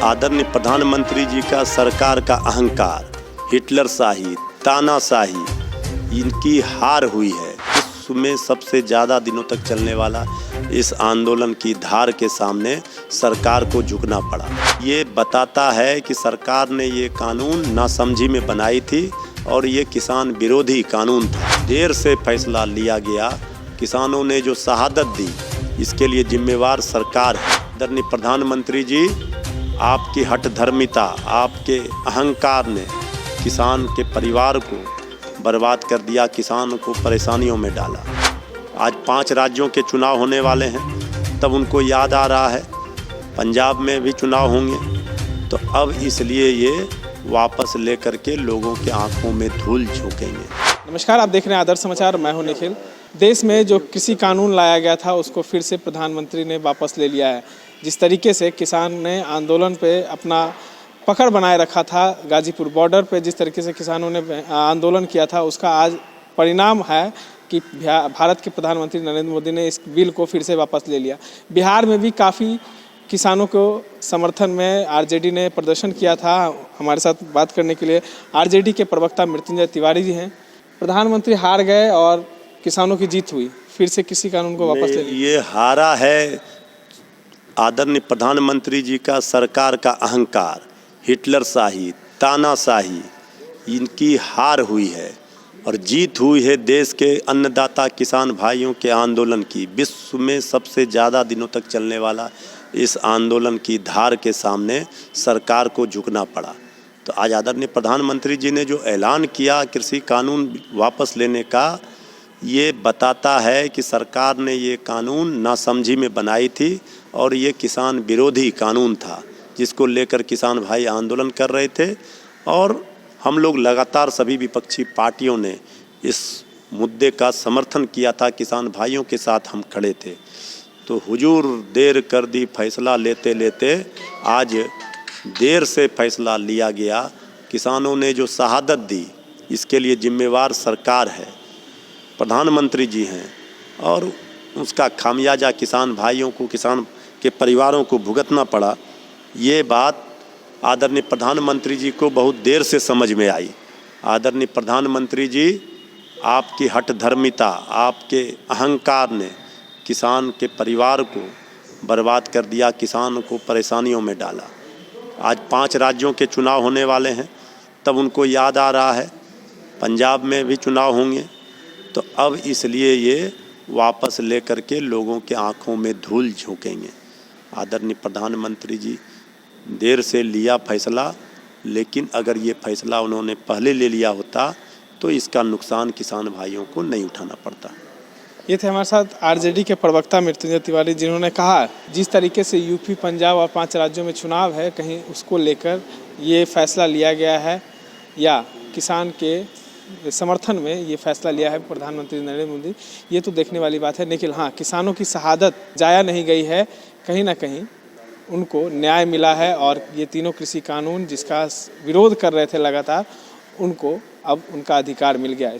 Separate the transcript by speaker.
Speaker 1: आदरणीय प्रधानमंत्री जी का सरकार का अहंकार, हिटलरशाही, तानाशाही, इनकी हार हुई है। इसमें सबसे ज़्यादा दिनों तक चलने वाला इस आंदोलन की धार के सामने सरकार को झुकना पड़ा। ये बताता है कि सरकार ने ये कानून नासमझी में बनाई थी और ये किसान विरोधी कानून था। देर से फैसला लिया गया, किसानों ने जो शहादत दी, इसके लिए जिम्मेवार सरकार है। आदरणीय प्रधानमंत्री जी, आपकी हठधर्मिता, आपके अहंकार ने किसान के परिवार को बर्बाद कर दिया, किसान को परेशानियों में डाला। आज 5 राज्यों के चुनाव होने वाले हैं, तब उनको याद आ रहा है पंजाब में भी चुनाव होंगे, तो अब इसलिए ये वापस लेकर के लोगों के आंखों में धूल झोंकेंगे।
Speaker 2: नमस्कार, आप देख रहे हैं आदर्श समाचार। मैं हूं निखिल। देश में जो कृषि कानून लाया गया था उसको फिर से प्रधानमंत्री ने वापस ले लिया है। जिस तरीके से किसान ने आंदोलन पे अपना पकड़ बनाए रखा था, गाजीपुर बॉर्डर पे जिस तरीके से किसानों ने आंदोलन किया था, उसका आज परिणाम है कि भारत के प्रधानमंत्री नरेंद्र मोदी ने इस बिल को फिर से वापस ले लिया। बिहार में भी काफ़ी किसानों को समर्थन में आरजेडी ने प्रदर्शन किया था। हमारे साथ बात करने के लिए आरजेडी के प्रवक्ता मृत्युंजय तिवारी जी हैं। प्रधानमंत्री हार गए और किसानों की जीत हुई, फिर से कृषि कानून को वापस ले लिया।
Speaker 1: ये हारा है आदरणीय प्रधानमंत्री जी का सरकार का अहंकार, हिटलरशाही, तानाशाही, इनकी हार हुई है और जीत हुई है देश के अन्नदाता किसान भाइयों के आंदोलन की। विश्व में सबसे ज़्यादा दिनों तक चलने वाला इस आंदोलन की धार के सामने सरकार को झुकना पड़ा। तो आज आदरणीय प्रधानमंत्री जी ने जो ऐलान किया कृषि कानून वापस लेने का, ये बताता है कि सरकार ने ये कानून नासमझी में बनाई थी और ये किसान विरोधी कानून था, जिसको लेकर किसान भाई आंदोलन कर रहे थे। और हम लोग लगातार सभी विपक्षी पार्टियों ने इस मुद्दे का समर्थन किया था, किसान भाइयों के साथ हम खड़े थे। तो हुजूर देर कर दी फैसला लेते लेते, आज देर से फैसला लिया गया, किसानों ने जो शहादत दी, इसके लिए जिम्मेवार सरकार है, प्रधानमंत्री जी हैं और उसका खामियाजा किसान भाइयों को, किसान के परिवारों को भुगतना पड़ा। ये बात आदरणीय प्रधानमंत्री जी को बहुत देर से समझ में आई। आदरणीय प्रधानमंत्री जी, आपकी हठधर्मिता, आपके अहंकार ने किसान के परिवार को बर्बाद कर दिया, किसान को परेशानियों में डाला। आज 5 राज्यों के चुनाव होने वाले हैं, तब उनको याद आ रहा है पंजाब में भी चुनाव होंगे, तो अब इसलिए ये वापस लेकर के लोगों के आंखों में धूल झोंकेंगे। आदरणीय प्रधानमंत्री जी, देर से लिया फैसला, लेकिन अगर ये फैसला उन्होंने पहले ले लिया होता तो इसका नुकसान किसान भाइयों को नहीं उठाना पड़ता।
Speaker 2: ये थे हमारे साथ आरजेडी के प्रवक्ता मृत्युंजय तिवारी, जिन्होंने कहा जिस तरीके से यूपी, पंजाब और 5 राज्यों में चुनाव है, कहीं उसको लेकर ये फैसला लिया गया है या किसान के समर्थन में ये फैसला लिया है प्रधानमंत्री नरेंद्र मोदी, ये तो देखने वाली बात है। लेकिन हाँ, किसानों की शहादत जाया नहीं गई है, कहीं ना कहीं उनको न्याय मिला है और ये तीनों कृषि कानून जिसका विरोध कर रहे थे लगातार, उनको अब उनका अधिकार मिल गया है।